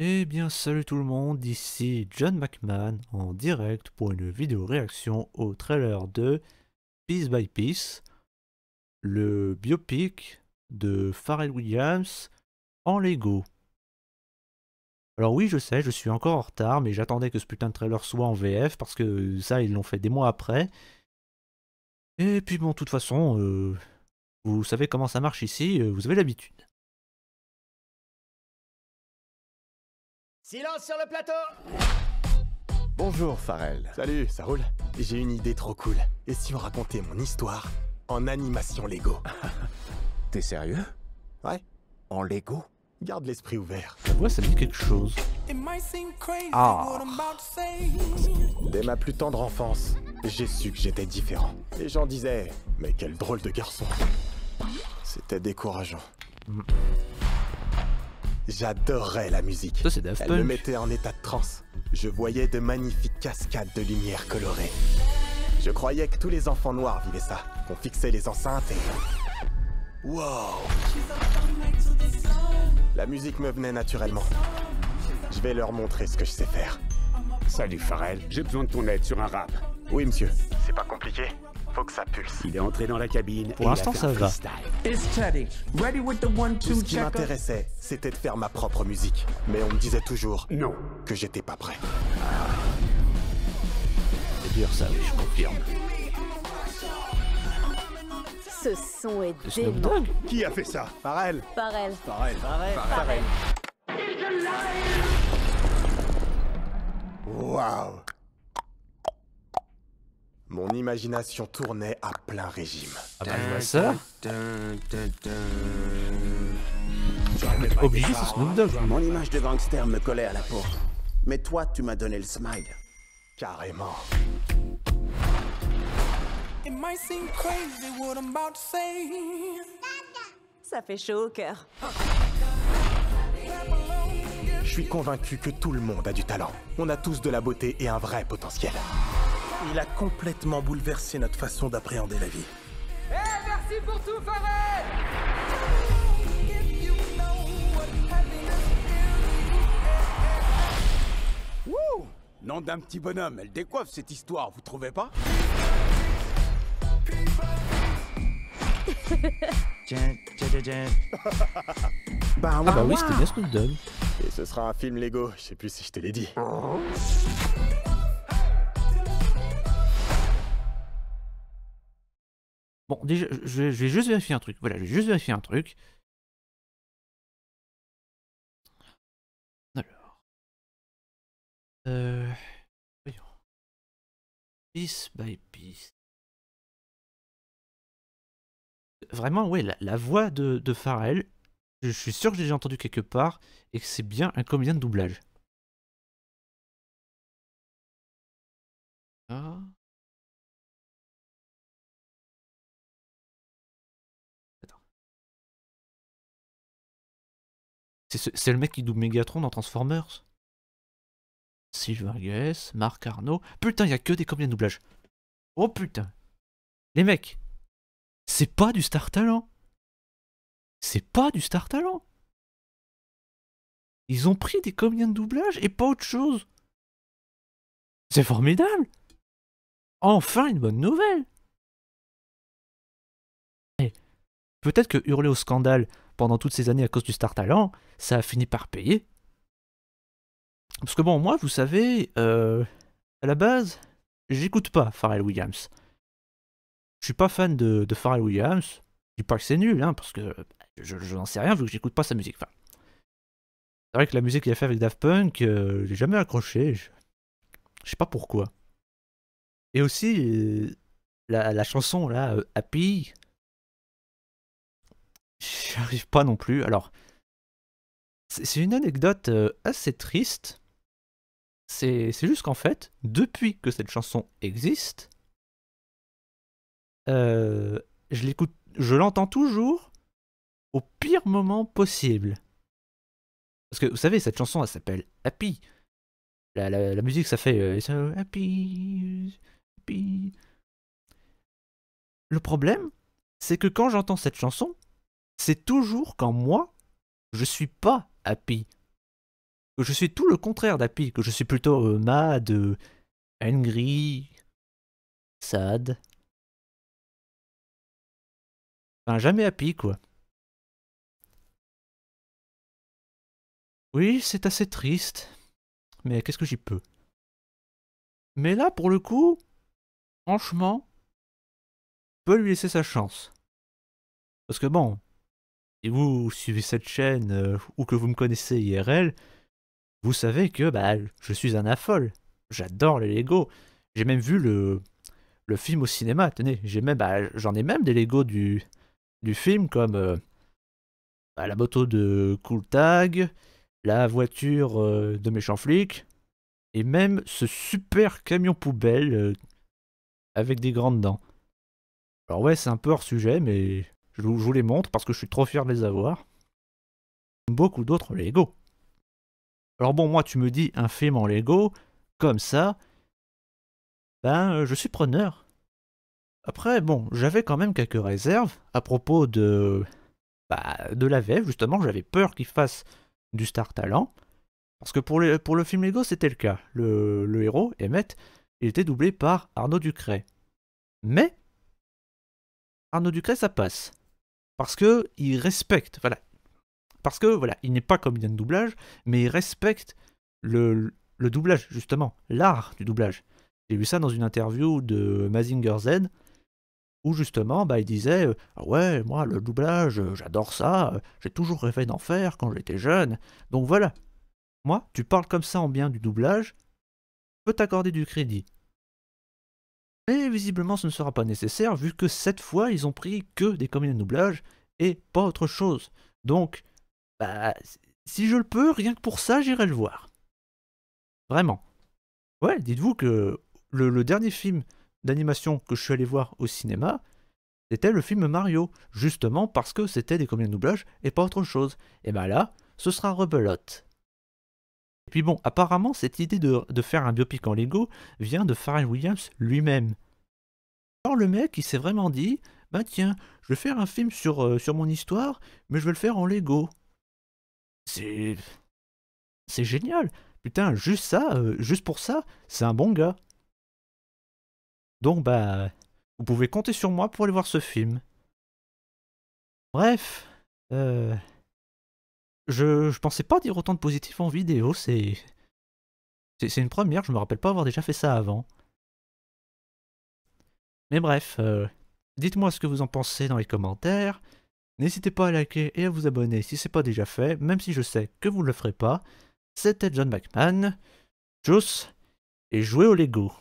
Eh bien salut tout le monde, ici John McMahon en direct pour une vidéo réaction au trailer de Piece by Piece, le biopic de Pharrell Williams en Lego. Alors oui, je sais, je suis encore en retard, mais j'attendais que ce putain de trailer soit en VF parce que ça ils l'ont fait des mois après. Et puis bon, de toute façon, vous savez comment ça marche ici, vous avez l'habitude. Silence sur le plateau! Bonjour Pharrell. Salut, ça roule? J'ai une idée trop cool. Et si on racontait mon histoire en animation Lego? T'es sérieux? Ouais, En Lego? garde l'esprit ouvert. La voix ça me dit quelque chose. Ah. Dès ma plus tendre enfance, j'ai su que j'étais différent. Les gens disaient, mais quel drôle de garçon. C'était décourageant. J'adorais la musique. Ça c'est Daft Elle me Punk. mettait en état de transe. Je voyais de magnifiques cascades de lumière colorée. Je croyais que tous les enfants noirs vivaient ça, qu'on fixait les enceintes et... Wow! La musique me venait naturellement. Je vais leur montrer ce que je sais faire. Salut Pharrell, j'ai besoin de ton aide sur un rap. Oui, monsieur. C'est pas compliqué. Faut que ça pulse. Il est entré dans la cabine Pour et il a l'instant, fait ça un va. freestyle. It's Teddy. Ready with the Tout 1-2 ce qui checker. m'intéressait, c'était de faire ma propre musique. Mais on me disait toujours Non. que j'étais pas prêt. C'est dur ça, oui, je confirme. Ce son est C'est Snoop dément. Dogg. Qui a fait ça? Pharrell, Pharrell. Pharrell. Waouh! Mon imagination tournait à plein régime. Ah bah je vois ça. Obligé c'est Snoop Dogg. Mon image de gangster me collait à la peau. Mais toi, tu m'as donné le smile. Carrément. It might seem crazy what I'm about to say. Ça fait chaud au cœur. Je suis convaincu que tout le monde a du talent. On a tous de la beauté et un vrai potentiel. Il a complètement bouleversé notre façon d'appréhender la vie. Wouh! Nom d'un petit bonhomme, elle décoiffe cette histoire, vous trouvez pas? Ah bah oui, c'était bien Snoop Dogg. Et ce sera un film Lego, je sais plus si je te l'ai dit. Bon, déjà, je vais juste vérifier un truc. Voilà, je vais juste vérifier un truc. Alors. Voyons. Piece by piece. Vraiment, ouais, la voix de Pharrell, je suis sûr que j'ai déjà entendu quelque part et que c'est bien un comédien de doublage. Ah. Attends. C'est le mec qui double Megatron dans Transformers. Sylvain Guess, Marc Arnaud. Putain, il y a que des comédiens de doublage. Oh putain. Les mecs, c'est pas du Star Talent. C'est pas du Star Talent. Ils ont pris des comédiens de doublage et pas autre chose. C'est formidable. Enfin une bonne nouvelle. Et peut-être que hurler au scandale pendant toutes ces années à cause du Star Talent, ça a fini par payer. Parce que bon, moi, vous savez, à la base, j'écoute pas Pharrell Williams. Je suis pas fan de Pharrell Williams. Je dis pas que c'est nul, hein, parce que je n'en sais rien vu que j'écoute pas sa musique. Enfin, c'est vrai que la musique qu'il a fait avec Daft Punk, j'ai jamais accroché. Je sais pas pourquoi. Et aussi, la chanson, là, Happy, j'y arrive pas non plus. Alors, c'est une anecdote assez triste. C'est juste qu'en fait, depuis que cette chanson existe, je l'entends toujours au pire moment possible. Parce que vous savez, cette chanson, elle s'appelle Happy. La musique, ça fait So happy, happy. Le problème, c'est que quand j'entends cette chanson, c'est toujours quand moi, je suis pas happy. que je suis tout le contraire d'Happy, que je suis plutôt mad, angry, sad. Enfin, jamais Happy, quoi. Oui, c'est assez triste, mais qu'est-ce que j'y peux? Mais là, pour le coup, franchement, je peux lui laisser sa chance. Parce que bon, si vous suivez cette chaîne ou que vous me connaissez IRL, vous savez que bah, je suis un affole. J'adore les Lego. J'ai même vu le film au cinéma. Tenez, j'en ai même des Lego du film comme la moto de Cool Tag, la voiture de méchant flic, et même ce super camion poubelle avec des grandes dents. Alors ouais, c'est un peu hors sujet, mais je vous les montre parce que je suis trop fier de les avoir. Beaucoup d'autres Lego. Alors bon, moi tu me dis un film en Lego, comme ça, ben je suis preneur. Après, bon, j'avais quand même quelques réserves à propos de la VF, justement, j'avais peur qu'il fasse du Star Talent. Parce que pour le film Lego, c'était le cas. Le héros, Emmett, il était doublé par Arnaud Ducret. Mais Arnaud Ducret, ça passe. Parce que il respecte, voilà. Parce que, voilà, il n'est pas comédien de doublage, mais il respecte le doublage, justement, l'art du doublage. J'ai vu ça dans une interview de Mazinger Z, où justement, il disait ah ouais, moi, le doublage, j'adore ça, j'ai toujours rêvé d'en faire quand j'étais jeune. Donc voilà, moi, tu parles comme ça en bien du doublage, je peux t'accorder du crédit. Mais visiblement, ce ne sera pas nécessaire, vu que cette fois, ils ont pris que des comédiens de doublage, et pas autre chose. Donc, si je le peux, rien que pour ça, j'irai le voir. Vraiment. Ouais, dites-vous que le dernier film d'animation que je suis allé voir au cinéma, c'était le film Mario, justement parce que c'était des comédiens de doublage et pas autre chose. Et là, ce sera rebelote. Et puis bon, apparemment, cette idée de faire un biopic en Lego vient de Pharrell Williams lui-même. Alors le mec, il s'est vraiment dit, tiens, je vais faire un film sur mon histoire, mais je vais le faire en Lego. C'est génial. Putain, juste ça, juste pour ça, c'est un bon gars. Donc vous pouvez compter sur moi pour aller voir ce film. Bref, je pensais pas dire autant de positifs en vidéo, c'est une première, je me rappelle pas avoir déjà fait ça avant. Mais bref, dites-moi ce que vous en pensez dans les commentaires. N'hésitez pas à liker et à vous abonner si c'est pas déjà fait, même si je sais que vous ne le ferez pas. C'était John Bachman. Tchuss et jouez au Lego.